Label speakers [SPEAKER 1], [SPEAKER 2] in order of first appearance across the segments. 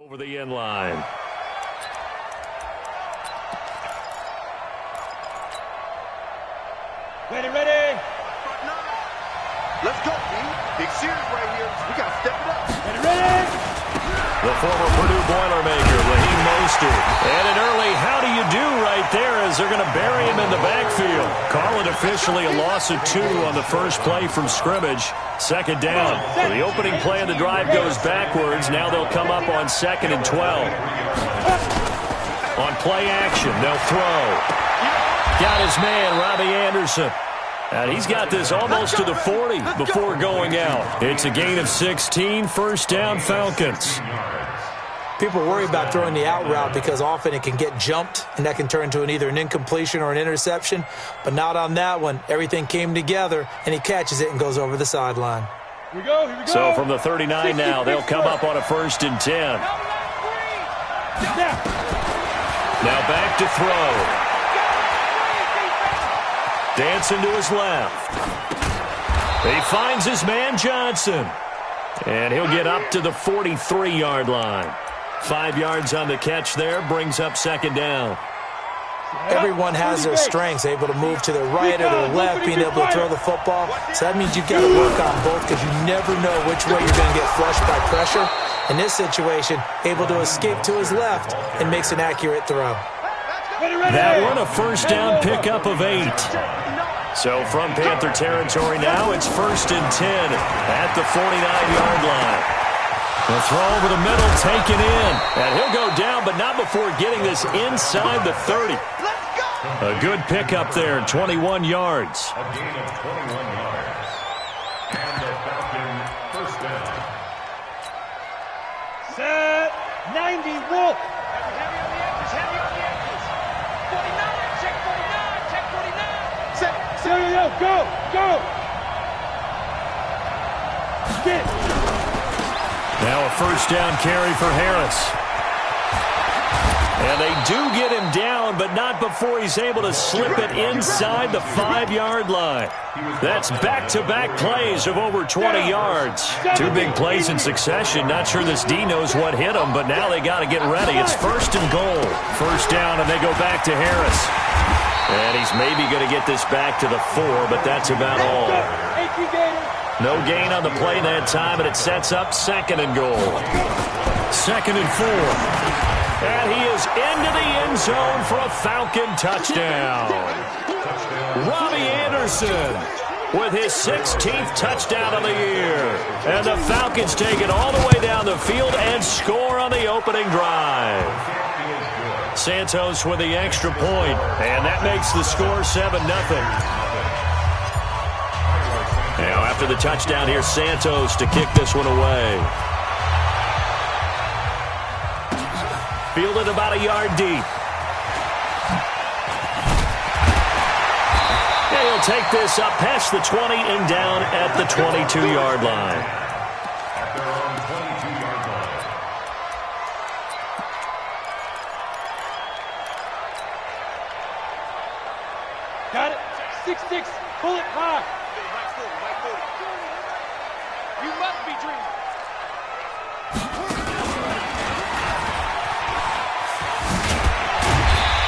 [SPEAKER 1] Over the end line.
[SPEAKER 2] Ready.
[SPEAKER 3] Let's go, B. Big series right here. We got to step it up.
[SPEAKER 2] Ready.
[SPEAKER 1] The former Purdue Boilermaker, Raheem Mostert. And an early how do you do right there as they're going to bury him in the backfield. Call it officially a loss of 2 on the first play from scrimmage. Second down. The opening play of the drive goes backwards. Now they'll come up on 2nd and 12. On play action, they'll throw. Got his man, Robbie Anderson. And he's got this almost to the 40 before going out. It's a gain of 16, first down Falcons.
[SPEAKER 4] People worry about throwing the out route because often it can get jumped, and that can turn into either an incompletion or an interception. But not on that one. Everything came together, and he catches it and goes over the sideline.
[SPEAKER 2] Here we go.
[SPEAKER 1] So from the 39 now, they'll come up on a 1st and 10. Now back to throw. Dancing to his left. He finds his man Johnson. And he'll get up to the 43-yard line. 5 yards on the catch there, brings up 2nd down.
[SPEAKER 4] Everyone has their strengths, able to move to the right or the left, being able to throw the football. So that means you've got to work on both because you never know which way you're going to get flushed by pressure. In this situation, able to escape to his left and makes an accurate throw.
[SPEAKER 1] That one a first down pickup of 8. So from Panther territory now, it's 1st and 10 at the 49-yard line. The throw over the middle taken in. And he'll go down, but not before getting this inside the 30. A good pickup there, 21 yards.
[SPEAKER 5] A gain of 21 yards. And the Falcon first down.
[SPEAKER 2] Set. 90, Wolf.
[SPEAKER 6] Heavy on the edges. 49, check 49, check 49.
[SPEAKER 2] Set. Go. Get.
[SPEAKER 1] Now a first down carry for Harris. And they do get him down, but not before he's able to slip it inside the 5-yard line. That's back-to-back plays of over 20 yards. 2 big plays in succession. Not sure this D knows what hit him, but now they got to get ready. It's 1st and goal. First down, and they go back to Harris. And he's maybe going to get this back to the 4, but that's about all. No gain on the play that time, and it sets up 2nd and goal. 2nd and 4. And he is into the end zone for a Falcon touchdown. Robbie Anderson with his 16th touchdown of the year. And the Falcons take it all the way down the field and score on the opening drive. Santos with the extra point, and that makes the score 7-0. Now after the touchdown, here's Santos to kick this one away. Fielded about a yard deep. And he'll take this up past the 20 and down at the 22-yard line.
[SPEAKER 5] At their own 22-yard line.
[SPEAKER 2] Got it. 6-6. Pull it high.
[SPEAKER 6] You must be dreaming.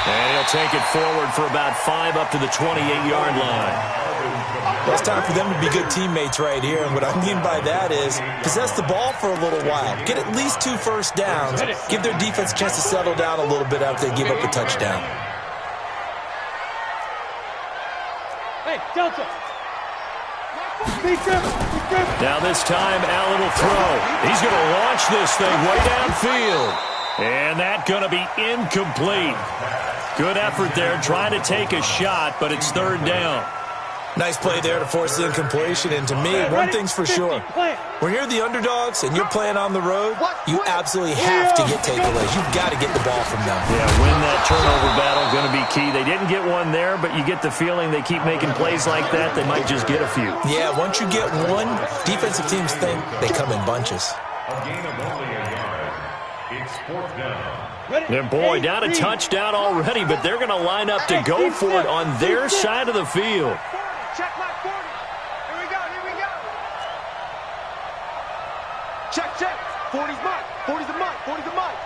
[SPEAKER 1] And he'll take it forward for about 5 up to the 28-yard line.
[SPEAKER 4] Well, it's time for them to be good teammates right here, and what I mean by that is possess the ball for a little while. Get at least 2 first downs. Give their defense a chance to settle down a little bit after they give up a touchdown.
[SPEAKER 2] Hey, Delta.
[SPEAKER 1] Now this time, Allen will throw. He's going to launch this thing way downfield. And that's going to be incomplete. Good effort there, trying to take a shot, but it's 3rd down.
[SPEAKER 4] Nice play there to force the incompletion, and to me, one thing's for sure. When you're the underdogs and you're playing on the road, you absolutely have to get takeaways. You've got to get the ball from them.
[SPEAKER 1] Yeah, win that turnover battle, going to be key. They didn't get one there, but you get the feeling they keep making plays like that, they might just get a few.
[SPEAKER 4] Yeah, once you get one, defensive teams think they come in bunches.
[SPEAKER 5] A gain of only a yard. It's 4th down.
[SPEAKER 1] And boy, down a touchdown already, but they're going to line up to go for it on their side of the field.
[SPEAKER 6] Check my 40. Here we go.
[SPEAKER 3] Check. 40's mark. 40's a mic. 40's a mic.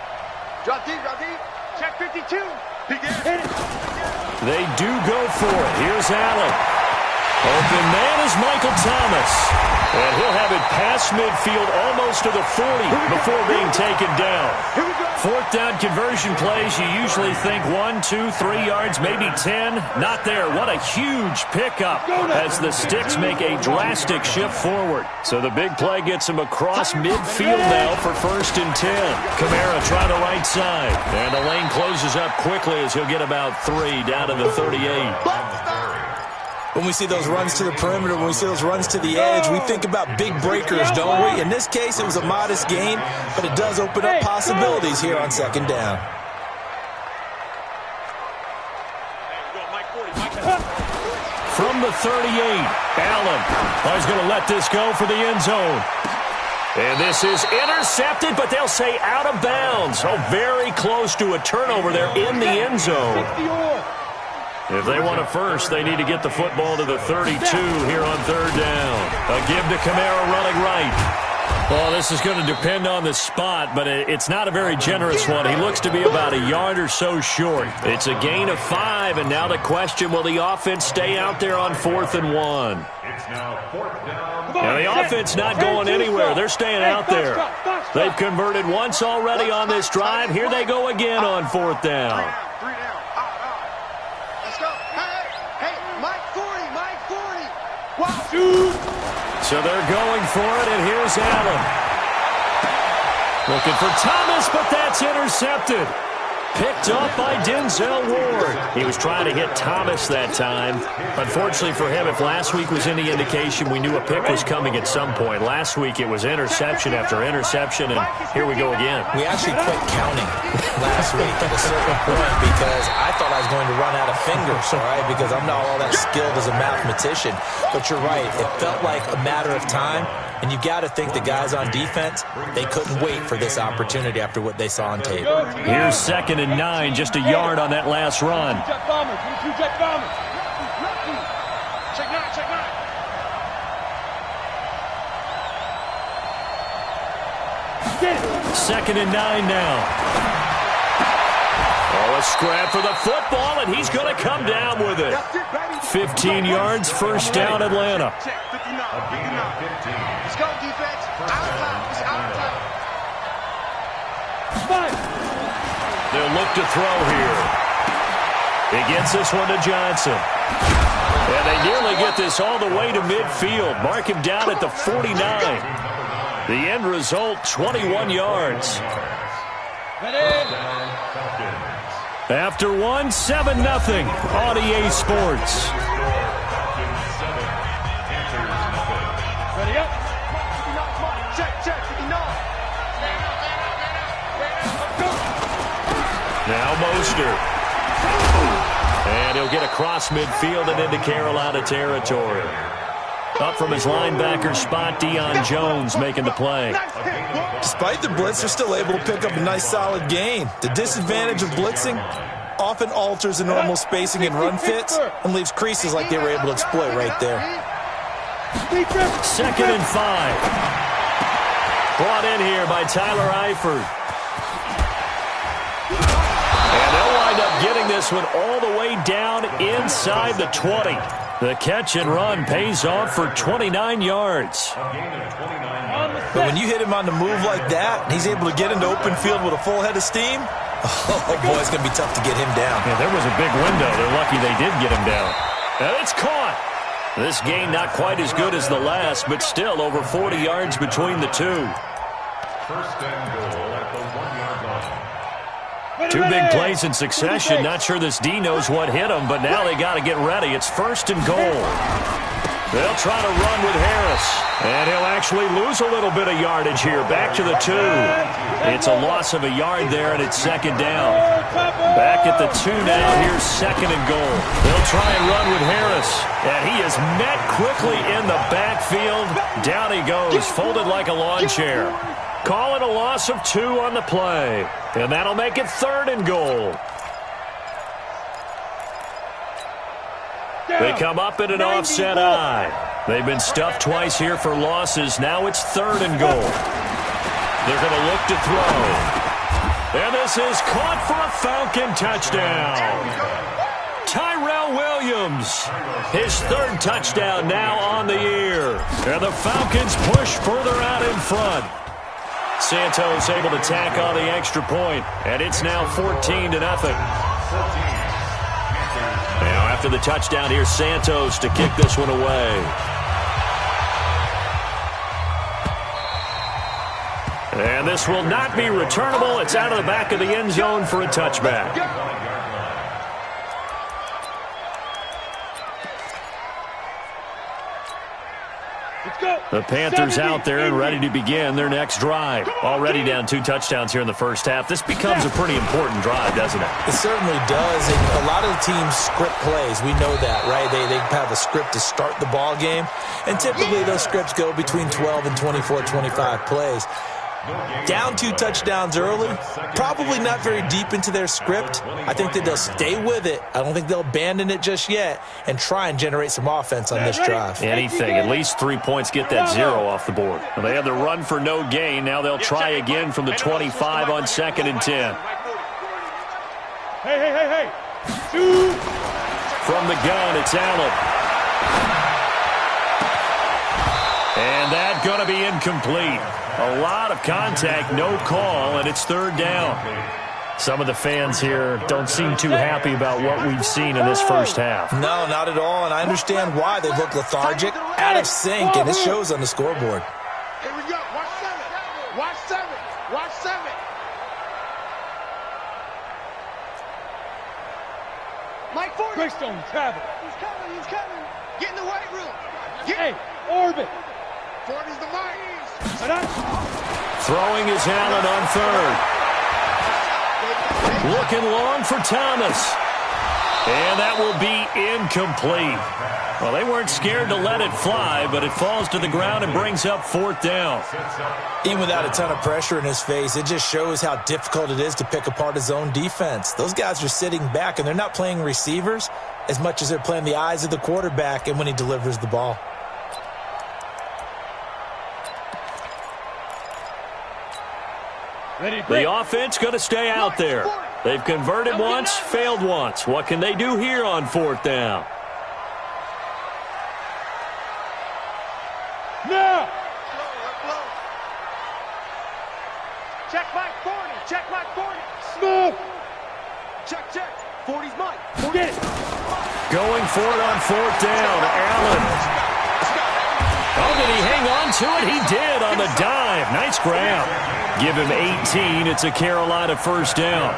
[SPEAKER 3] Drop deep, drop deep.
[SPEAKER 6] Check 52.
[SPEAKER 3] Hit it.
[SPEAKER 1] They do go for it. Here's Allen. Open man is Michael Thomas. And he'll have it past midfield almost to the 40 before being taken down. Fourth down conversion plays, you usually think 1, 2, 3 yards, maybe 10. Not there. What a huge pickup as the Sticks make a drastic shift forward. So the big play gets him across midfield now for 1st and 10. Kamara trying the right side. And the lane closes up quickly as he'll get about 3 down to the 38.
[SPEAKER 4] When we see those runs to the perimeter, when we see those runs to the edge, we think about big breakers, don't we? In this case, it was a modest gain, but it does open up possibilities here on 2nd down.
[SPEAKER 1] From the 38, Allen. He's going to let this go for the end zone. And this is intercepted, but they'll say out of bounds. Oh, very close to a turnover there in the end zone. If they want a first, they need to get the football to the 32 here on 3rd down. A give to Kamara running right. Well, this is going to depend on the spot, but it's not a very generous one. He looks to be about a yard or so short. It's a gain of 5, and now the question, will the offense stay out there on 4th and 1?
[SPEAKER 5] It's now 4th down.
[SPEAKER 1] Now, the offense not going anywhere. They're staying out there. They've converted once already on this drive. Here they go again on 4th down. So they're going for it, and here's Allen. Looking for Thomas, but that's intercepted. Picked off by Denzel Ward. He was trying to hit Thomas that time. Unfortunately for him, if last week was any indication, we knew a pick was coming at some point. Last week it was interception after interception, and here we go again.
[SPEAKER 4] We actually quit counting last week at a certain point because I thought I was going to run out of fingers, all right, because I'm not all that skilled as a mathematician. But you're right. It felt like a matter of time, and you got to think the guys on defense, they couldn't wait for this opportunity after what they saw on tape.
[SPEAKER 1] Here's 2nd and 9, just a yard on that last run.
[SPEAKER 6] Jet bombers. Two jet bombers. Check 9, check 9.
[SPEAKER 1] 2nd and 9 now. Oh, a scrap for the football, and he's going to come down with it. 15 yards, 1st down, Atlanta.
[SPEAKER 3] Check 59. Let's go, defense. Out of time. It's out of time.
[SPEAKER 1] They'll look to throw here. He gets this one to Johnson. And they nearly get this all the way to midfield. Mark him down at the 49. The end result, 21 yards. After 1, 7-0 on EA Sports.
[SPEAKER 6] Ready up.
[SPEAKER 3] Check 59.
[SPEAKER 1] Now Mostert. And he'll get across midfield and into Carolina territory. Up from his linebacker spot, Deion Jones making the play.
[SPEAKER 4] Despite the blitz, they're still able to pick up a nice solid gain. The disadvantage of blitzing often alters the normal spacing and run fits and leaves creases like they were able to exploit right there.
[SPEAKER 1] 2nd and 5. Brought in here by Tyler Eifert. And they'll wind up getting this one all the way down inside the 20. The catch and run pays off for 29 yards.
[SPEAKER 4] But when you hit him on the move like that, he's able to get into open field with a full head of steam. Oh, boy, it's going to be tough to get him down.
[SPEAKER 1] Yeah, there was a big window. They're lucky they did get him down. And it's caught. This gain not quite as good as the last, but still over 40 yards between the two.
[SPEAKER 5] 1st and goal at the 1-yard line.
[SPEAKER 1] Two big plays in succession. Not sure this D knows what hit him, but now they got to get ready. It's 1st and goal. They'll try to run with Harris. And he'll actually lose a little bit of yardage here. Back to the 2. It's a loss of a yard there, and it's 2nd down. Back at the 2 now. Here's 2nd and goal. They'll try and run with Harris. And he is met quickly in the backfield. Down he goes, folded like a lawn chair. Call it a loss of 2 on the play. And that'll make it 3rd and goal. They come up in an offset eye. They've been stuffed twice here for losses. Now it's 3rd and goal. They're going to look to throw. And this is caught for a Falcon touchdown. Tyrell Williams, his third touchdown now on the year. And the Falcons push further out in front. Santos able to tack on the extra point, and it's now 14-0. Now after the touchdown, here's Santos to kick this one away. And this will not be returnable. It's out of the back of the end zone for a touchback. The Panthers out there and ready to begin their next drive. Already down 2 touchdowns here in the first half. This becomes a pretty important drive, doesn't it?
[SPEAKER 4] It certainly does. And a lot of the teams script plays. We know that, right? They have a script to start the ball game. And typically those scripts go between 12 and 24, 25 plays. Down 2 touchdowns early, probably not very deep into their script. I think that they'll stay with it. I don't think they'll abandon it just yet and try and generate some offense on this drive.
[SPEAKER 1] Anything. At least 3 points get that 0 off the board. Well, they had the run for no gain. Now they'll try again from the 25 on 2nd and 10.
[SPEAKER 2] Hey. 2.
[SPEAKER 1] From the gun, it's Allen. And that's going to be incomplete. A lot of contact, no call, and it's 3rd down. Some of the fans here don't seem too happy about what we've seen in this first half.
[SPEAKER 4] No, not at all, and I understand why. They look lethargic, out of sync, and it shows on the scoreboard.
[SPEAKER 3] Here we go. Watch 7. Watch 7. Watch 7.
[SPEAKER 2] Mike Ford. Greystone travel.
[SPEAKER 3] He's coming. Get in the weight room.
[SPEAKER 2] Hey, orbit.
[SPEAKER 3] Ford is the mic.
[SPEAKER 1] Throwing is Allen on 3rd. Looking long for Thomas. And that will be incomplete. Well, they weren't scared to let it fly, but it falls to the ground and brings up 4th down.
[SPEAKER 4] Even without a ton of pressure in his face, it just shows how difficult it is to pick apart his own defense. Those guys are sitting back, and they're not playing receivers as much as they're playing the eyes of the quarterback and when he delivers the ball.
[SPEAKER 1] The offense going to stay out there. They've converted once, failed once. What can they do here on 4th down?
[SPEAKER 2] Now!
[SPEAKER 6] Check Mike 40. Check Mike 40.
[SPEAKER 2] Smooth!
[SPEAKER 6] Check. 40's Mike.
[SPEAKER 2] Get it.
[SPEAKER 1] Going for it on 4th down. Allen. Oh, did he hang on to it? He did on the dive. Nice grab. Give him 18. It's a Carolina 1st down.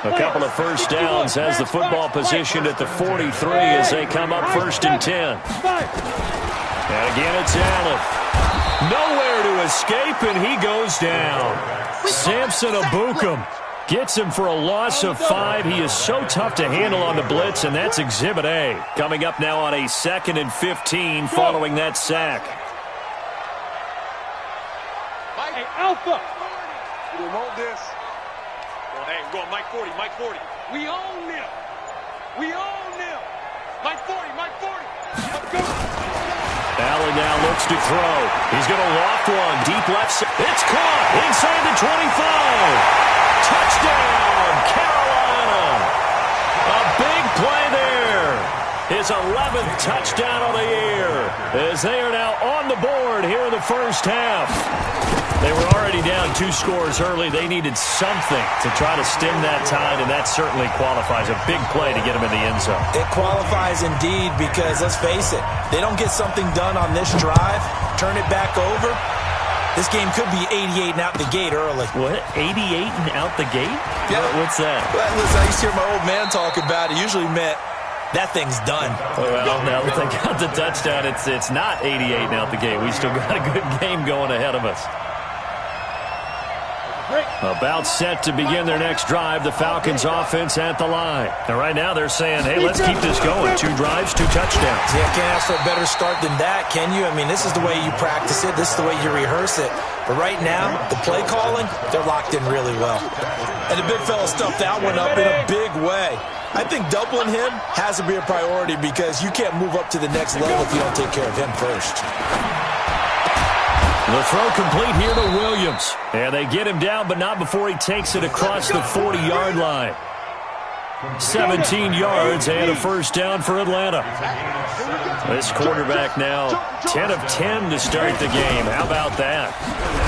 [SPEAKER 1] A couple of first downs has the football positioned at the 43 as they come up 1st and 10. And again, it's Allen. Nowhere to escape, and he goes down. Samson Abukum gets him for a loss of 5. He is so tough to handle on the blitz, and that's Exhibit A. Coming up now on a 2nd and 15 following that sack.
[SPEAKER 2] Hey, Alpha!
[SPEAKER 3] We want this.
[SPEAKER 6] Well, hey, we're going Mike 40. Mike 40. We own them. Mike 40. Let's go.
[SPEAKER 1] Allen now looks to throw. He's going to loft one. Deep left side. It's caught inside the 25. Touchdown, Carolina. A big play there. His 11th touchdown of the year as they are now on the board here in the first half. They were already down 2 scores early. They needed something to try to stem that tide, and that certainly qualifies. A big play to get them in the end zone.
[SPEAKER 4] It qualifies indeed because, let's face it, they don't get something done on this drive, turn it back over, this game could be 88 and out the gate early.
[SPEAKER 1] What? 88 and out the gate?
[SPEAKER 4] Yeah.
[SPEAKER 1] What's that?
[SPEAKER 4] Well, listen, I used to hear my old man talk about it. Usually meant that thing's done.
[SPEAKER 1] Well, now that they got the touchdown, it's not 88 and out the gate. We still got a good game going ahead of us. About set to begin their next drive, the Falcons offense at the line. And right now they're saying, hey, let's keep this going. 2 drives, 2 touchdowns.
[SPEAKER 4] Yeah, can't ask for a better start than that, can you? I mean, this is the way you practice it. This is the way you rehearse it. But right now, the play calling, they're locked in really well. And the big fella stuffed that one up in a big way. I think doubling him has to be a priority because you can't move up to the next level if you don't take care of him first.
[SPEAKER 1] The throw complete here to Williams. And they get him down, but not before he takes it across the 40-yard line. 17 yards and a first down for Atlanta. This quarterback now 10 of 10 to start the game. How about that?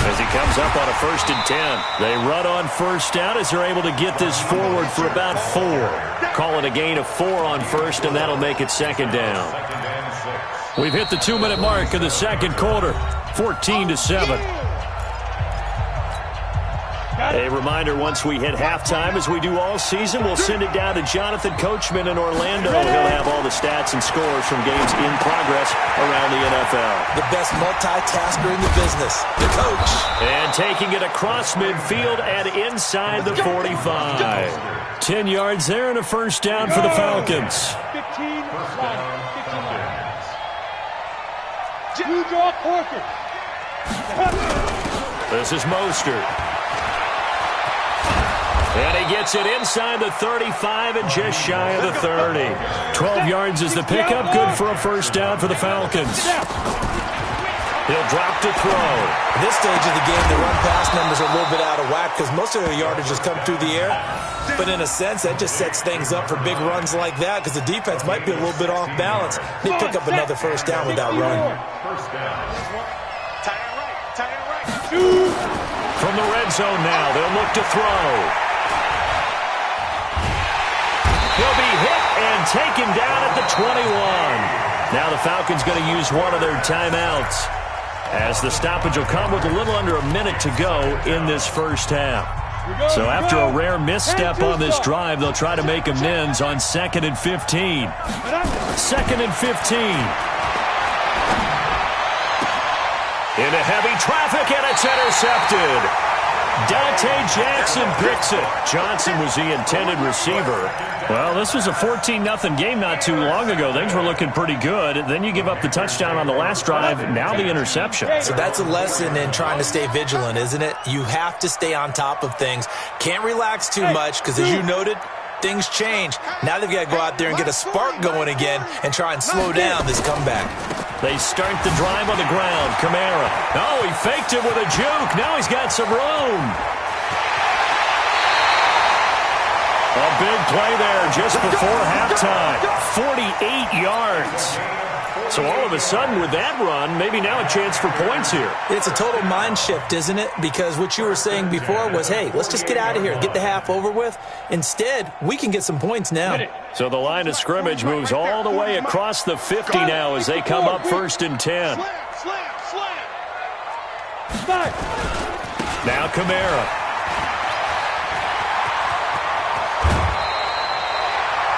[SPEAKER 1] As he comes up on a 1st and 10. They run on first down as they're able to get this forward for about 4. Call it a gain of 4 on first, and that'll make it 2nd down. We've hit the 2-minute mark of the second quarter. 14-7. A reminder, once we hit halftime, as we do all season, we'll send it down to Jonathan Coachman in Orlando. He'll have all the stats and scores from games in progress around the NFL.
[SPEAKER 4] The best multitasker in the business, the coach.
[SPEAKER 1] And taking it across midfield and inside the 45. 10 yards there and a first down for the Falcons.
[SPEAKER 2] 15 You draw Corker.
[SPEAKER 1] This is Mostert. And he gets it inside the 35 and just shy of the 30. 12 yards is the pickup. Good for a first down for the Falcons. He'll drop to throw.
[SPEAKER 4] At this stage of the game, the run-pass numbers are a little bit out of whack because most of their yardage has come through the air. But in a sense, that just sets things up for big runs like that because the defense might be a little bit off balance. They pick up another first down with that run.
[SPEAKER 1] From the red zone now, they'll look to throw. He'll be hit and taken down at the 21. Now the Falcons going to use one of their timeouts, as the stoppage will come with a little under a minute to go in this first half. So after a rare misstep on this drive, they'll try to make amends on 2nd and 15. 2nd and 15. Into heavy traffic, and it's intercepted. Dante Jackson picks it. Johnson was the intended receiver. Well, this was a 14-0 game not too long ago. Things were looking pretty good. Then you give up the touchdown on the last drive. Now the interception.
[SPEAKER 4] So that's a lesson in trying to stay vigilant, isn't it? You have to stay on top of things. Can't relax too much because, as you noted, things change. Now they've got to go out there and get a spark going again and try and slow down this comeback.
[SPEAKER 1] They start the drive on the ground. Kamara. Oh, he faked it with a juke. Now he's got some room. A big play there just before halftime. 48 yards. So all of a sudden with that run, maybe now a chance for points here.
[SPEAKER 4] It's a total mind shift, isn't it? Because what you were saying before was, hey, let's just get out of here, get the half over with. Instead, we can get some points now.
[SPEAKER 1] So the line of scrimmage moves all the way across the 50 now as they come up 1st and 10. Now Kamara.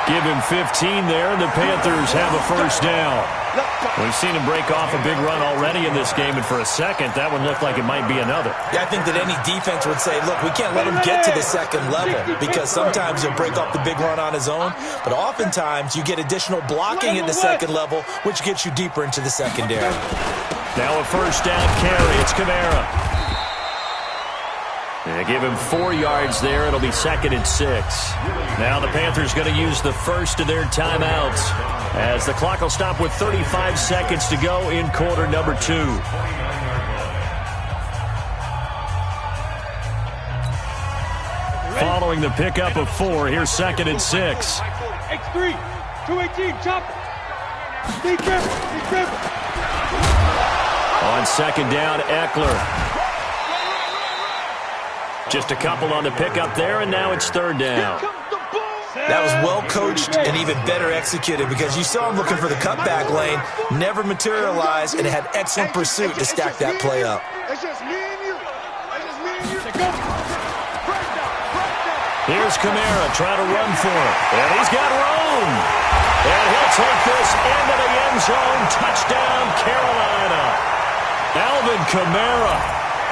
[SPEAKER 1] Give him 15 there, and the Panthers have a first down. We've seen him break off a big run already in this game, and for a second, that one looked like it might be another.
[SPEAKER 4] Yeah, I think that any defense would say, look, we can't let him get to the second level because sometimes he'll break off the big run on his own, but oftentimes you get additional blocking at the second level, which gets you deeper into the secondary.
[SPEAKER 1] Now a first down carry. It's Kamara. They give him 4 yards there. It'll be 2nd and 6. Now the Panthers going to use the first of their timeouts as the clock will stop with 35 seconds to go in quarter number 2. Following the pickup of 4, here's 2nd and 6.
[SPEAKER 2] X3, 218, chop. Stay careful.
[SPEAKER 1] On 2nd down, Eckler. Just a couple on the pickup there, and now it's 3rd down.
[SPEAKER 4] That was well coached and even better executed because you saw him looking for the cutback lane, never materialized, and had excellent pursuit to stack that play up.
[SPEAKER 3] It's just me and you.
[SPEAKER 1] Here's Kamara trying to run for it, and he's got room. And he'll take this into the end zone. Touchdown, Carolina. Alvin Kamara.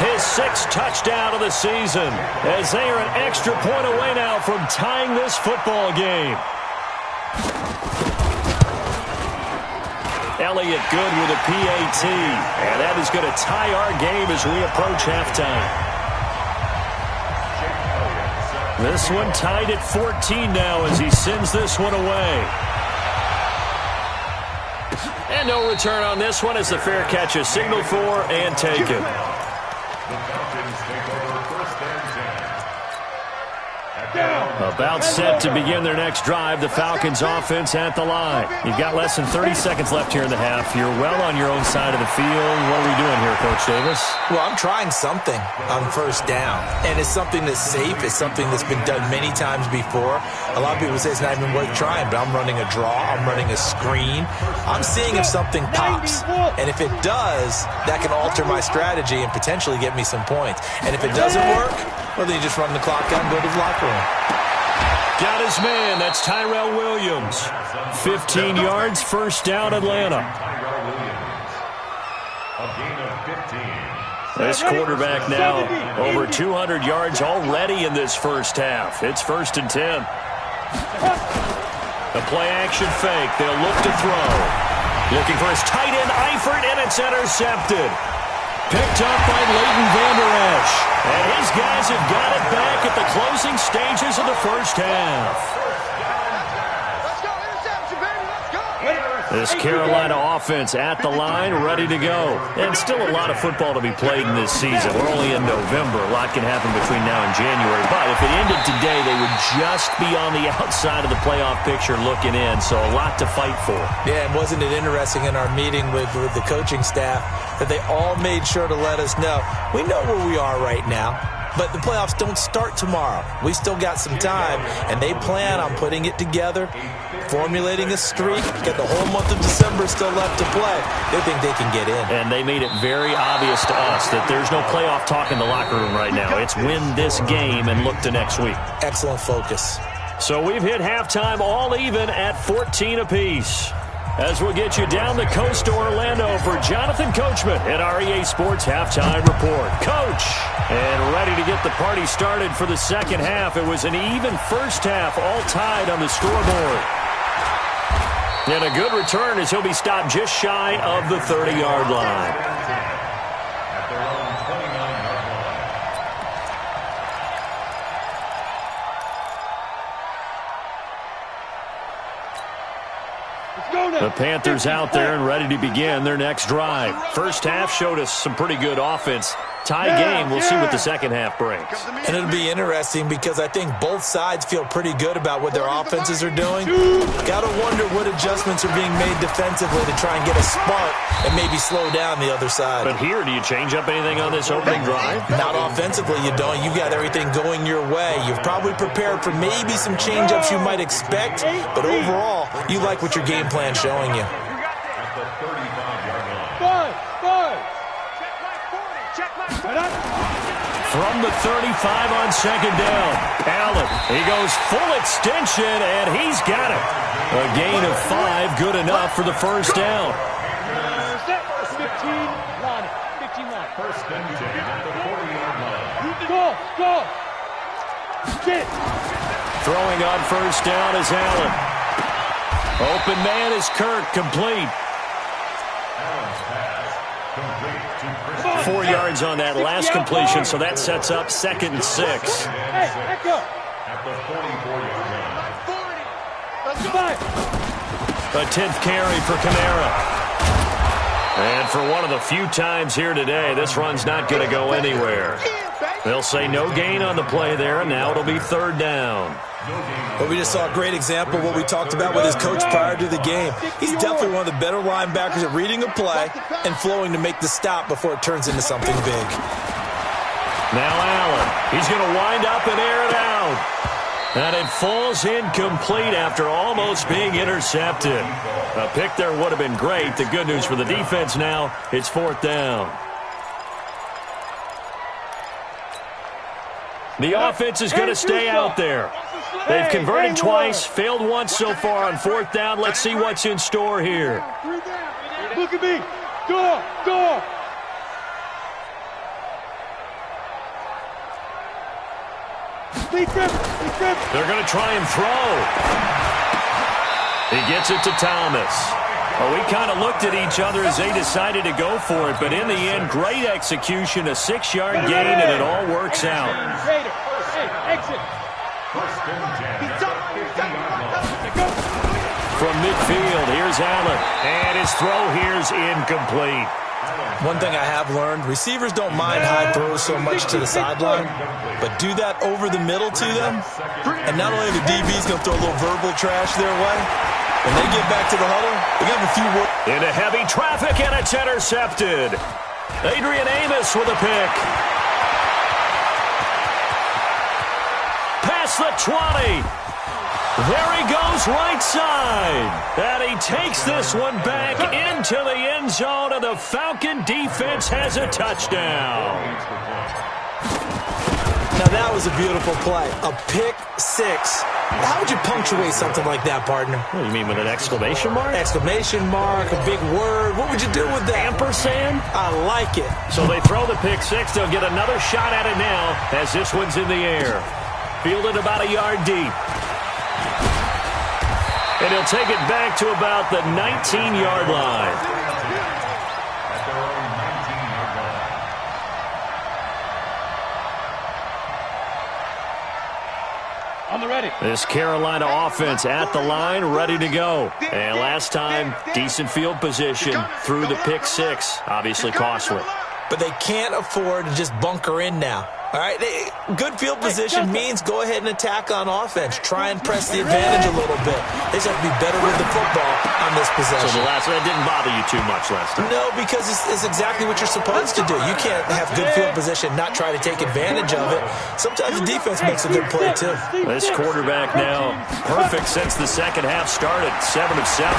[SPEAKER 1] His 6th touchdown of the season as they are an extra point away now from tying this football game. Elliott good with a PAT, and that is going to tie our game as we approach halftime. This one tied at 14 now as he sends this one away. And no return on this one as the fair catch is signaled for and taken.
[SPEAKER 5] The Falcons take over first and 10.
[SPEAKER 1] About set to begin their next drive, the Falcons offense at the line. You've got less than 30 seconds left here in the half. You're well on your own side of the field. What are we doing here, Coach Davis?
[SPEAKER 4] Well, I'm trying something on first down, and it's something that's safe. It's something that's been done many times before. A lot of people say it's not even worth trying, but I'm running a draw. I'm running a screen. I'm seeing if something pops, and if it does, that can alter my strategy and potentially get me some points. And if it doesn't work, well, then you just run the clock out and go to the locker room.
[SPEAKER 1] Got his man. That's Tyrell Williams. 15 yards, first down, Atlanta.
[SPEAKER 5] Tyrell Williams. A gain of 15.
[SPEAKER 1] This quarterback now over 200 yards already in this first half. It's first and 10. A play-action fake. They'll look to throw. Looking for his tight end, Eifert, and it's intercepted. Picked up by Leighton Vander Esch. And his guys have got it back at the closing stages of the first half.
[SPEAKER 3] Let's go, interception, baby, let's go.
[SPEAKER 1] This Carolina offense at the line, ready to go. And still a lot of football to be played in this season. We're only in November. A lot can happen between now and January. But if it ended today, they would just be on the outside of the playoff picture looking in. So a lot to fight for.
[SPEAKER 4] Yeah, and wasn't it interesting in our meeting with the coaching staff that they all made sure to let us know, we know where we are right now, but the playoffs don't start tomorrow. We still got some time, and they plan on putting it together, formulating a streak, got the whole month of December still left to play. They think they can get in.
[SPEAKER 1] And they made it very obvious to us that there's no playoff talk in the locker room right now. It's win this game and look to next week.
[SPEAKER 4] Excellent focus.
[SPEAKER 1] So we've hit halftime all even at 14 apiece. As we'll get you down the coast to Orlando for Jonathan Coachman at our EA Sports Halftime Report. Coach, and ready to get the party started for the second half. It was an even first half, all tied on the scoreboard. And a good return as he'll be stopped just shy of the 30-yard line.
[SPEAKER 5] At their own 29-yard line.
[SPEAKER 1] The Panthers out there and ready to begin their next drive. First half showed us some pretty good offense. Tie game. We'll see what the second half brings.
[SPEAKER 4] And it'll be interesting because I think both sides feel pretty good about what their offenses are doing. Got to wonder what adjustments are being made defensively to try and get a spark and maybe slow down the other side.
[SPEAKER 1] But here, do you change up anything on this opening drive?
[SPEAKER 4] Not offensively, you don't. You got everything going your way. You've probably prepared for maybe some change-ups you might expect, but overall, you like what your game plan's showing you.
[SPEAKER 5] At the 35-yard line.
[SPEAKER 1] From the 35 on second down, Allen, he goes full extension, and he's got it. A gain of 5, good enough for the first down.
[SPEAKER 2] 15 line.
[SPEAKER 5] First and 10 at the 40-yard line.
[SPEAKER 2] Go. Get.
[SPEAKER 1] Throwing on first down is Allen. Open man is Kirk, complete.
[SPEAKER 5] Allen's pass complete to Christian.
[SPEAKER 1] 4 yards on that last completion, so that sets up second and 6.
[SPEAKER 2] Hey, echo.
[SPEAKER 5] At the 44-yard line.
[SPEAKER 2] 5.
[SPEAKER 1] A 10th carry for Kamara. And for one of the few times here today, this run's not going to go anywhere. They'll say no gain on the play there, and now it'll be third down.
[SPEAKER 4] But we just saw a great example of what we talked about with his coach prior to the game. He's definitely one of the better linebackers at reading a play and flowing to make the stop before it turns into something big.
[SPEAKER 1] Now Allen, he's going to wind up and air it out. And it falls incomplete after almost being intercepted. A pick there would have been great. The good news for the defense now, it's fourth down. The offense is going to stay out there. They've converted twice, failed once so far on fourth down. Let's see what's in store here.
[SPEAKER 2] Look at me. Go.
[SPEAKER 1] They're going to try and throw. He gets it to Thomas. Well, we kind of looked at each other as they decided to go for it, but in the end, great execution, a 6-yard gain, and it all works out.
[SPEAKER 2] Hey, exit.
[SPEAKER 5] First and 10 at the 50-yard line.
[SPEAKER 1] from midfield. Here's Allen. And his throw here's incomplete.
[SPEAKER 4] One thing I have learned, receivers don't mind high throws so much to the sideline, but do that over the middle to them, and not only the DB's going to throw a little verbal trash their way, when they get back to the huddle, they got a few more.
[SPEAKER 1] Into heavy traffic, and it's intercepted. Adrian Amos with a pick. Past the 20. There he goes right side. And he takes this one back into the end zone, and the Falcon defense has a touchdown.
[SPEAKER 4] Now that was a beautiful play. A pick six. How would you punctuate something like that, partner?
[SPEAKER 1] What do you mean, with an exclamation mark?
[SPEAKER 4] Exclamation mark, a big word. What would you do with that?
[SPEAKER 1] Ampersand?
[SPEAKER 4] I like it.
[SPEAKER 1] So they throw the pick six. They'll get another shot at it now as this one's in the air. Fielded about a yard deep. And he'll take it back to about the 19-yard line.
[SPEAKER 2] On the ready.
[SPEAKER 1] This Carolina offense at the line, ready to go. And last time, decent field position through the pick six. Obviously costly.
[SPEAKER 4] But they can't afford to just bunker in now. All right, good field position means go ahead and attack on offense. Try and press the advantage a little bit. They just have to be better with the football on this possession.
[SPEAKER 1] So that didn't bother you too much last time?
[SPEAKER 4] No, because it's exactly what you're supposed to do. You can't have good field position, not try to take advantage of it. Sometimes the defense makes a good play, too.
[SPEAKER 1] This quarterback now, perfect since the second half started. 7 of 7.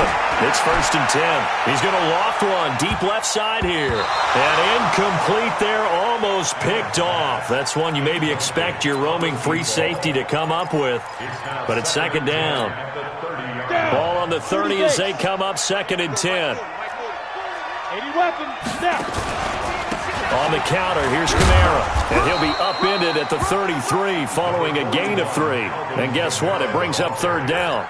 [SPEAKER 1] It's 1st and 10. He's going to loft one deep left side here. And incomplete there, almost picked off. That's one you maybe expect your roaming free safety to come up with. But it's 2nd down. Ball on the 30 as they come up 2nd and 10.
[SPEAKER 2] 80 weapon, snap.
[SPEAKER 1] On the counter, here's Kamara. And he'll be upended at the 33 following a gain of 3. And guess what? It brings up 3rd down.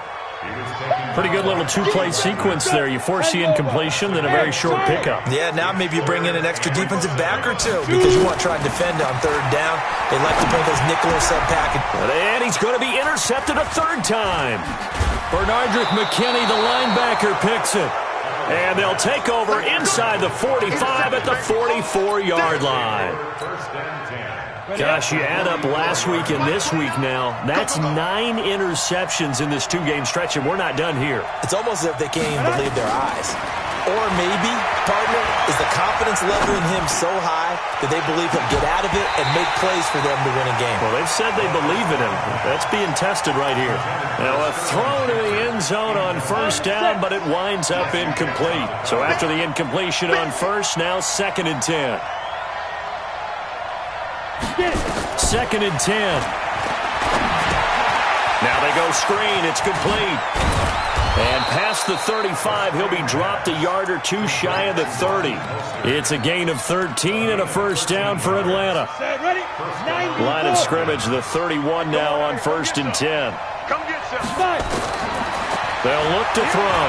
[SPEAKER 1] Pretty good little two-play sequence there. You force the incompletion, then a very short pickup.
[SPEAKER 4] Yeah, now maybe you bring in an extra defensive back or two because you want to try and defend on 3rd down. They like to play those nickel or sub-package.
[SPEAKER 1] And he's going to be intercepted a 3rd time. Bernardrick McKinney, the linebacker, picks it. And they'll take over inside the 45 at the 44-yard line. Gosh, you add up last week and this week now, that's 9 interceptions in this 2-game stretch, and we're not done here.
[SPEAKER 4] It's almost as if they can't even believe their eyes. Or maybe, partner, is the confidence level in him so high that they believe he'll get out of it and make plays for them to win a game.
[SPEAKER 1] Well, they've said they believe in him. That's being tested right here. Now, a throw to the end zone on 1st down, but it winds up incomplete. So after the incompletion on 1st, now 2nd and 10. 2nd and 10. Now they go screen. It's complete. And past the 35, he'll be dropped a yard or two shy of the 30. It's a gain of 13 and a 1st down for Atlanta. Line of scrimmage, the 31 now on 1st and 10. They'll look to throw.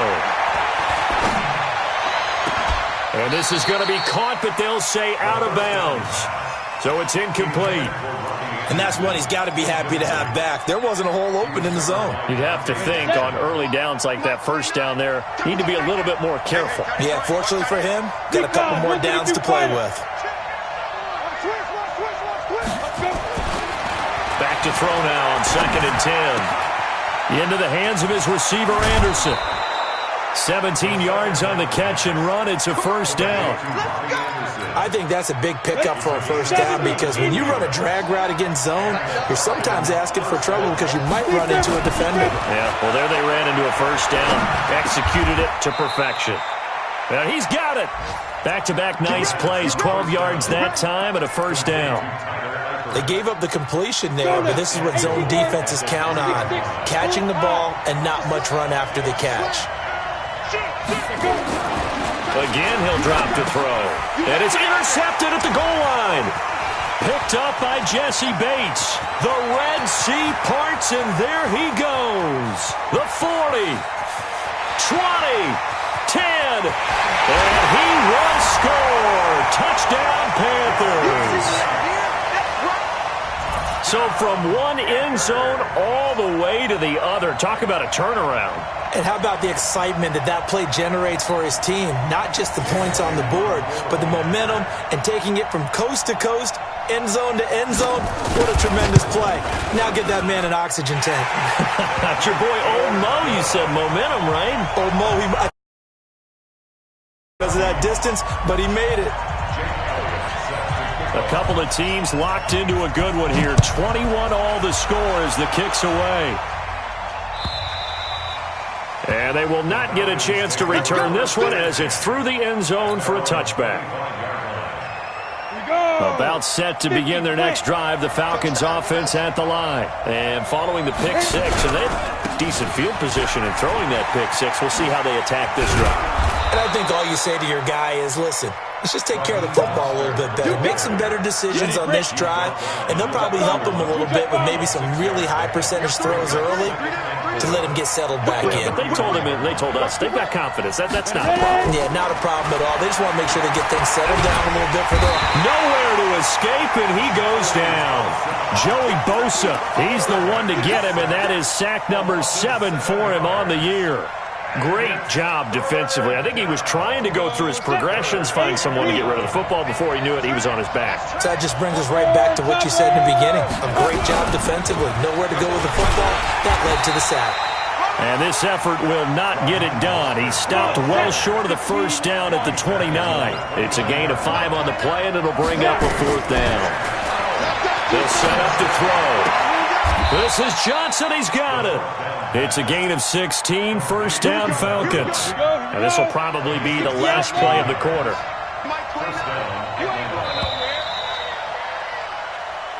[SPEAKER 1] And this is going to be caught, but they'll say out of bounds. So it's incomplete.
[SPEAKER 4] And that's one he's got to be happy to have back. There wasn't a hole open in the zone.
[SPEAKER 1] You'd have to think on early downs like that 1st down there, need to be a little bit more careful.
[SPEAKER 4] Yeah, fortunately for him, got a couple more downs to play with.
[SPEAKER 1] Back to throw now on 2nd and 10. Into the hands of his receiver, Anderson. 17 yards on the catch and run. It's a 1st down.
[SPEAKER 4] I think that's a big pickup for a 1st down because when you run a drag route against zone, you're sometimes asking for trouble because you might run into a defender.
[SPEAKER 1] Yeah, well, there they ran into a 1st down. Executed it to perfection. And he's got it. Back-to-back nice plays. 12 yards that time and a 1st down.
[SPEAKER 4] They gave up the completion there, but this is what zone defenses count on. Catching the ball and not much run after the catch.
[SPEAKER 1] Again, he'll drop to throw. And it's intercepted at the goal line. Picked up by Jesse Bates. The Red Sea parts, and there he goes. The 40, 20, 10, and he will score. Touchdown, Panthers. So from one end zone all the way to the other. Talk about a turnaround.
[SPEAKER 4] And how about the excitement that play generates for his team? Not just the points on the board, but the momentum and taking it from coast to coast, end zone to end zone. What a tremendous play. Now get that man an oxygen tank.
[SPEAKER 1] That's your boy Old Mo, you said momentum, right?
[SPEAKER 4] Old Mo, because of that distance, but he made it.
[SPEAKER 1] A couple of teams locked into a good one here. 21 all the score as the kick's away. And they will not get a chance to return this one as it's through the end zone for a touchback. About set to begin their next drive, the Falcons offense at the line. And following the pick six, and they have decent field position in throwing that pick six. We'll see how they attack this drive.
[SPEAKER 4] And I think all you say to your guy is, listen, let's just take care of the football a little bit better. Make some better decisions on this drive, and they'll probably help him a little bit with maybe some really high percentage throws early to let him get settled back in.
[SPEAKER 1] But they told us, they've got confidence. That's not a problem.
[SPEAKER 4] Yeah, not a problem at all. They just want to make sure they get things settled down a little bit for them.
[SPEAKER 1] Nowhere to escape, and he goes down. Joey Bosa, he's the one to get him, and that is sack number 7 for him on the year. Great job defensively. I think he was trying to go through his progressions, find someone to get rid of the football. Before he knew it, he was on his back.
[SPEAKER 4] So that just brings us right back to what you said in the beginning. A great job defensively. Nowhere to go with the football. That led to the sack.
[SPEAKER 1] And this effort will not get it done. He stopped well short of the first down at the 29. It's a gain of 5 on the play, and it'll bring up a 4th down. They'll set up to throw. This is Johnson. He's got it. It's a gain of 16, first down Falcons. And this will probably be the last play of the quarter.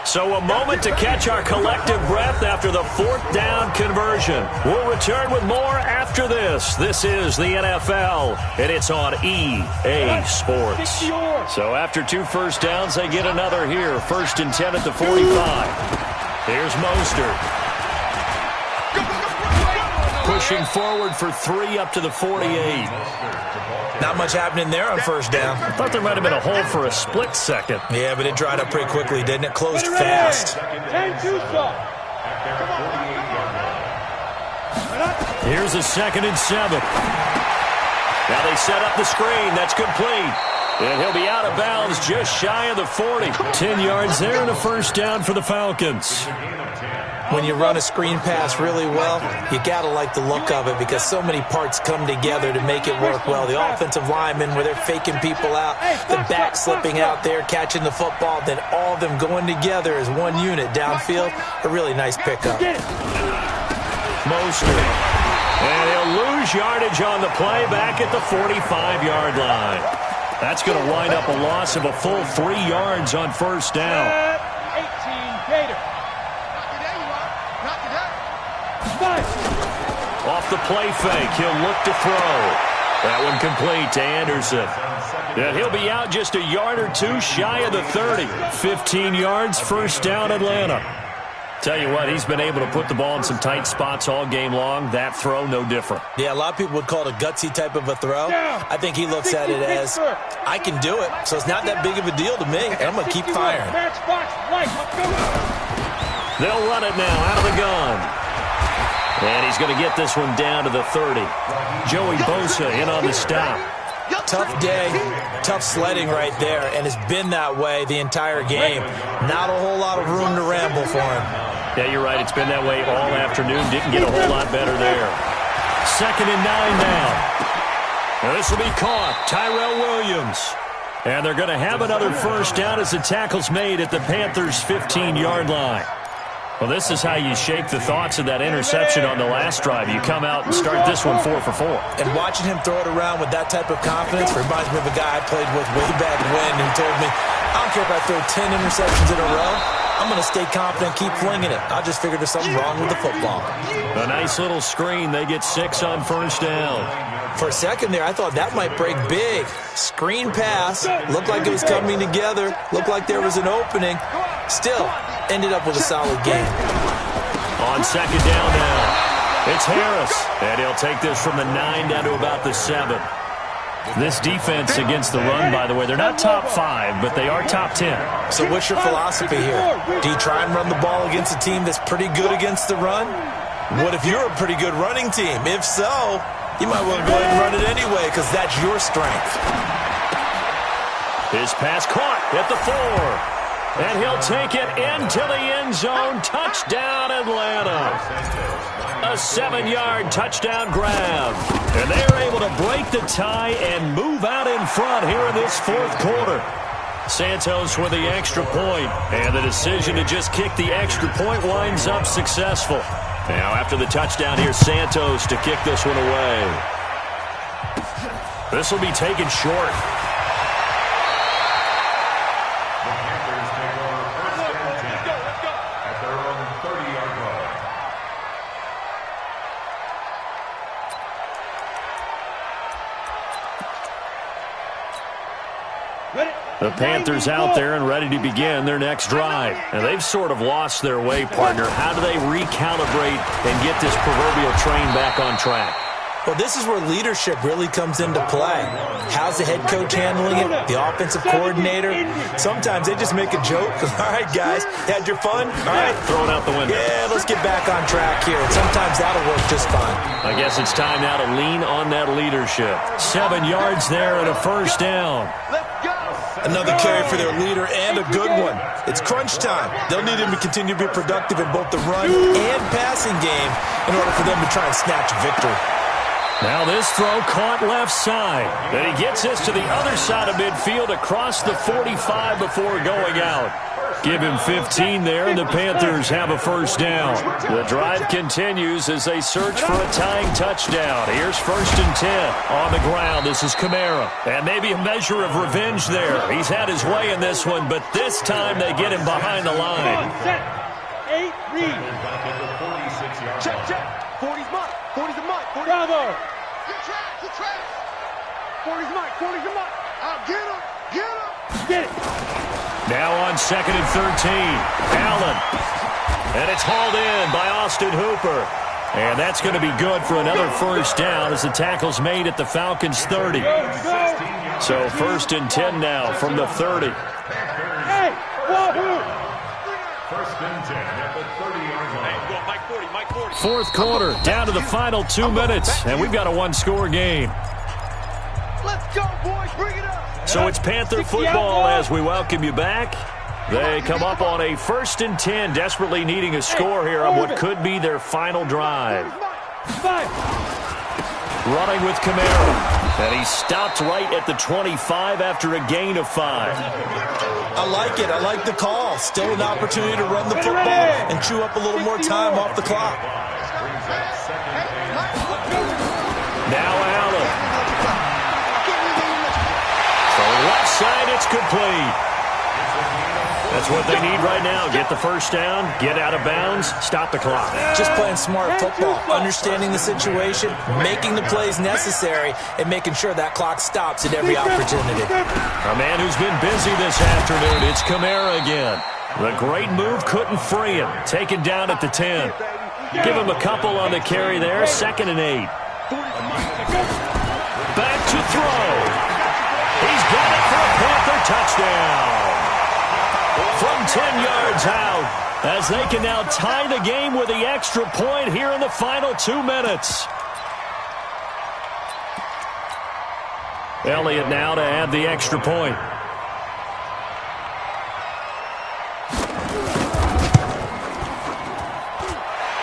[SPEAKER 1] So a moment to catch our collective breath after the 4th down conversion. We'll return with more after this. This is the NFL, and it's on EA Sports. So after 2 first downs, they get another here. 1st and 10 at the 45. Here's Mostert. Pushing forward for 3 up to the 48.
[SPEAKER 4] Not much happening there on first down.
[SPEAKER 1] I thought there might have been a hole for a split second.
[SPEAKER 4] Yeah, but it dried up pretty quickly, didn't it? Closed fast.
[SPEAKER 1] Here's a 2nd and 7. Now they set up the screen. That's complete. And he'll be out of bounds just shy of the 40. 10 yards there and a first down for the Falcons.
[SPEAKER 4] When you run a screen pass really well, you got to like the look of it because so many parts come together to make it work well. The offensive linemen, where they're faking people out, the back slipping out there, catching the football, then all of them going together as one unit downfield. A really nice pickup.
[SPEAKER 1] Mostert. And he'll lose yardage on the play back at the 45-yard line. That's going to wind up a loss of a full 3 yards on first down.
[SPEAKER 2] 18 Gator.
[SPEAKER 1] Off the play fake, he'll look to throw. That one complete to Anderson. And he'll be out just a yard or 2 shy of the 30. 15 yards, first down Atlanta. Tell you what, he's been able to put the ball in some tight spots all game long. That throw, no different.
[SPEAKER 4] Yeah, a lot of people would call it a gutsy type of a throw. I think he looks at it as, I can do it, so it's not that big of a deal to me, and I'm going to keep firing.
[SPEAKER 1] They'll run it now out of the gun. And he's going to get this one down to the 30. Joey Bosa in on the stop.
[SPEAKER 4] Tough day, tough sledding right there, and it's been that way the entire game. Not a whole lot of room to ramble for him.
[SPEAKER 1] Yeah, you're right. It's been that way all afternoon. Didn't get a whole lot better there. 2nd and 9 now. Now this will be caught. Tyrell Williams. And they're going to have another first down as the tackle's made at the Panthers' 15-yard line. Well, this is how you shake the thoughts of that interception on the last drive. You come out and start this one 4 for 4.
[SPEAKER 4] And watching him throw it around with that type of confidence reminds me of a guy I played with way back when who told me, I don't care if I throw 10 interceptions in a row. I'm going to stay confident, keep flinging it. I just figured there's something wrong with the football.
[SPEAKER 1] A nice little screen. They get 6 on first down.
[SPEAKER 4] For a second there, I thought that might break big. Screen pass. Looked like it was coming together. Looked like there was an opening. Still, ended up with a solid game.
[SPEAKER 1] On second down now, it's Harris. And he'll take this from the 9 down to about the 7. This defense against the run, by the way, they're not top 5, but they are top 10.
[SPEAKER 4] So what's your philosophy here? Do you try and run the ball against a team that's pretty good against the run? What if you're a pretty good running team? If so, you might want to go ahead and run it anyway because that's your strength.
[SPEAKER 1] His pass caught at the 4. And he'll take it into the end zone. Touchdown, Atlanta. A 7-yard touchdown grab. And they're able to break the tie and move out in front here in this fourth quarter. Santos with the extra point. And the decision to just kick the extra point winds up successful. Now after the touchdown, here's Santos to kick this one away. This will be taken short. The Panthers out there and ready to begin their next drive. And they've sort of lost their way, partner. How do they recalibrate and get this proverbial train back on track?
[SPEAKER 4] Well, this is where leadership really comes into play. How's the head coach handling it? The offensive coordinator? Sometimes they just make a joke. All right, guys, had your fun? All right.
[SPEAKER 1] Throw it out the window.
[SPEAKER 4] Yeah, let's get back on track here. And sometimes that'll work just fine.
[SPEAKER 1] I guess it's time now to lean on that leadership. 7 yards there and a first down.
[SPEAKER 4] Another carry for their leader and a good one. It's crunch time. They'll need him to continue to be productive in both the run and passing game in order for them to try and snatch a victory.
[SPEAKER 1] Now this throw caught left side. And he gets this to the other side of midfield across the 45 before going out. Give him 15 there, and the Panthers have a first down. The drive continues as they search for a tying touchdown. Here's 1st and 10 on the ground. This is Kamara. And maybe a measure of revenge there. He's had his way in this one, but this time they get him behind the line.
[SPEAKER 2] 8, read.
[SPEAKER 3] Check, check. 40's mine. 40's a mine.
[SPEAKER 2] Bravo.
[SPEAKER 3] Good track.
[SPEAKER 2] 40's mine. 40's a mine.
[SPEAKER 3] Get him.
[SPEAKER 2] Get it.
[SPEAKER 1] Now on 2nd and 13, Allen. And it's hauled in by Austin Hooper. And that's going to be good for another first down as the tackle's made at the Falcons' 30. So 1st and 10 now from the 30.
[SPEAKER 2] Hey, wahoo!
[SPEAKER 5] 1st and 10 at the 30-yard line.
[SPEAKER 6] Mike 40.
[SPEAKER 1] Fourth quarter, down to the final 2 minutes, and we've got a one-score game.
[SPEAKER 3] Let's go, boys. Bring it up.
[SPEAKER 1] So it's Panther football as we welcome you back. They come up on a 1st and 10, desperately needing a score here on what could be their final drive. Running with Kamara. And he stopped right at the 25 after a gain of 5.
[SPEAKER 4] I like it. I like the call. Still an opportunity to run the football and chew up a little more time off the clock.
[SPEAKER 1] Now Allen. From the left side, it's complete. That's what they need right now. Get the first down, get out of bounds, stop the clock.
[SPEAKER 4] Just playing smart football, understanding the situation, making the plays necessary, and making sure that clock stops at every opportunity.
[SPEAKER 1] A man who's been busy this afternoon, it's Kamara again. The great move couldn't free him. Taken down at the 10. Give him a couple on the carry there, 2nd and 8. Back to throw. He's got it for a Panther touchdown. From 10 yards out, as they can now tie the game with the extra point here in the final 2 minutes. Elliott now to add the extra point.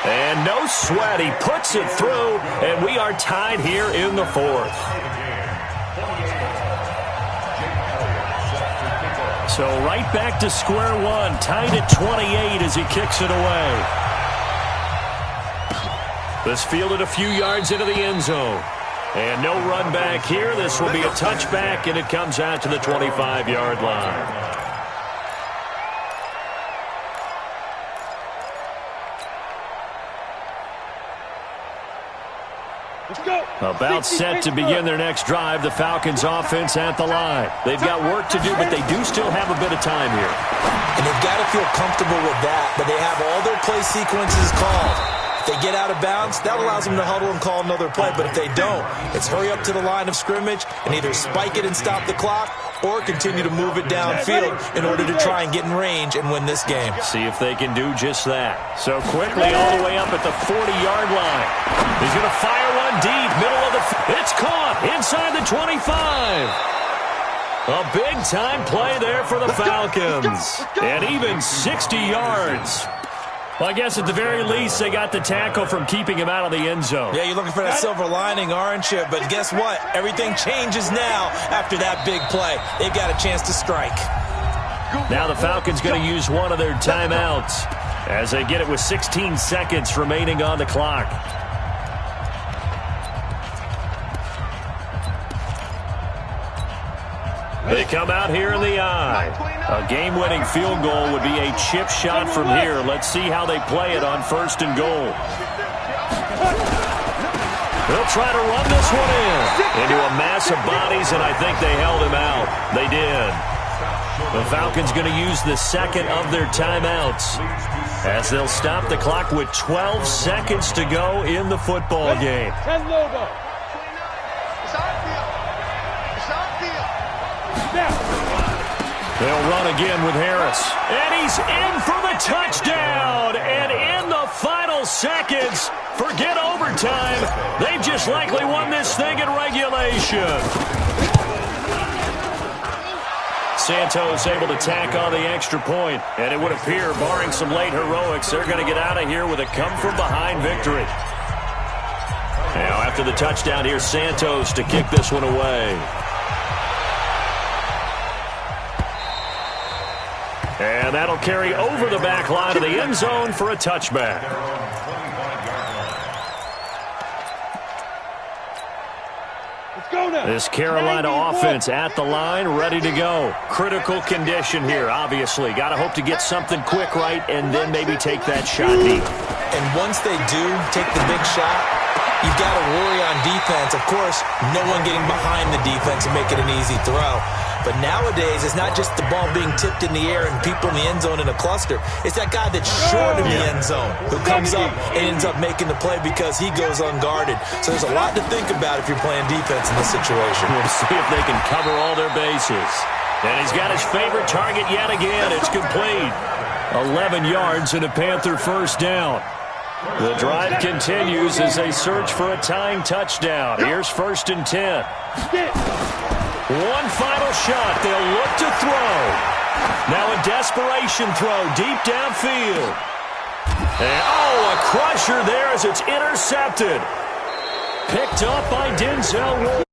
[SPEAKER 1] And no sweat, he puts it through, and we are tied here in the 4th. So right back to square one, tied at 28 as he kicks it away. This fielded a few yards into the end zone. And no run back here. This will be a touchback, and it comes out to the 25-yard line. About set to begin their next drive, the Falcons offense at the line. They've got work to do, but they do still have a bit of time here.
[SPEAKER 4] And they've got to feel comfortable with that, but they have all their play sequences called. If they get out of bounds, that allows them to huddle and call another play. But if they don't, it's hurry up to the line of scrimmage and either spike it and stop the clock or continue to move it downfield in order to try and get in range and win this game.
[SPEAKER 1] See if they can do just that. So quickly all the way up at the 40-yard line. He's going to fire one deep, middle of the it's caught inside the 25. A big-time play there for the Falcons. And even 60 yards. Well, I guess at the very least, they got the tackle from keeping him out of the end zone.
[SPEAKER 4] Yeah, you're looking for that silver lining, aren't you? But guess what? Everything changes now after that big play. They've got a chance to strike.
[SPEAKER 1] Now the Falcons going to use one of their timeouts as they get it with 16 seconds remaining on the clock. They come out here in the eye. A game-winning field goal would be a chip shot from here. Let's see how they play it on 1st and goal. They'll try to run this one into a mass of bodies, and I think they held him out. They did. The Falcons going to use the second of their timeouts as they'll stop the clock with 12 seconds to go in the football game.
[SPEAKER 2] 10 logo.
[SPEAKER 1] They'll run again with Harris. And he's in for the touchdown. And in the final seconds, forget overtime. They've just likely won this thing in regulation. Santos able to tack on the extra point. And it would appear, barring some late heroics, they're going to get out of here with a come-from-behind victory. Now, after the touchdown, here's Santos to kick this one away. And that'll carry over the back line of the end zone for a touchback.
[SPEAKER 2] Let's go now.
[SPEAKER 1] This Carolina offense at the line, ready to go. Critical condition here, obviously. Got to hope to get something quick right and then maybe take that shot deep.
[SPEAKER 4] And once they do take the big shot, you've got to worry on defense. Of course, no one getting behind the defense and make it an easy throw. But nowadays, it's not just the ball being tipped in the air and people in the end zone in a cluster. It's that guy that's short of the end zone who comes up and ends up making the play because he goes unguarded. So there's a lot to think about if you're playing defense in this situation.
[SPEAKER 1] We'll see if they can cover all their bases. And he's got his favorite target yet again. It's complete. 11 yards and a Panther first down. The drive continues as they search for a tying touchdown. Here's 1st and 10. One final shot. They'll look to throw. Now a desperation throw deep downfield. And, a crusher there as it's intercepted. Picked up by Denzel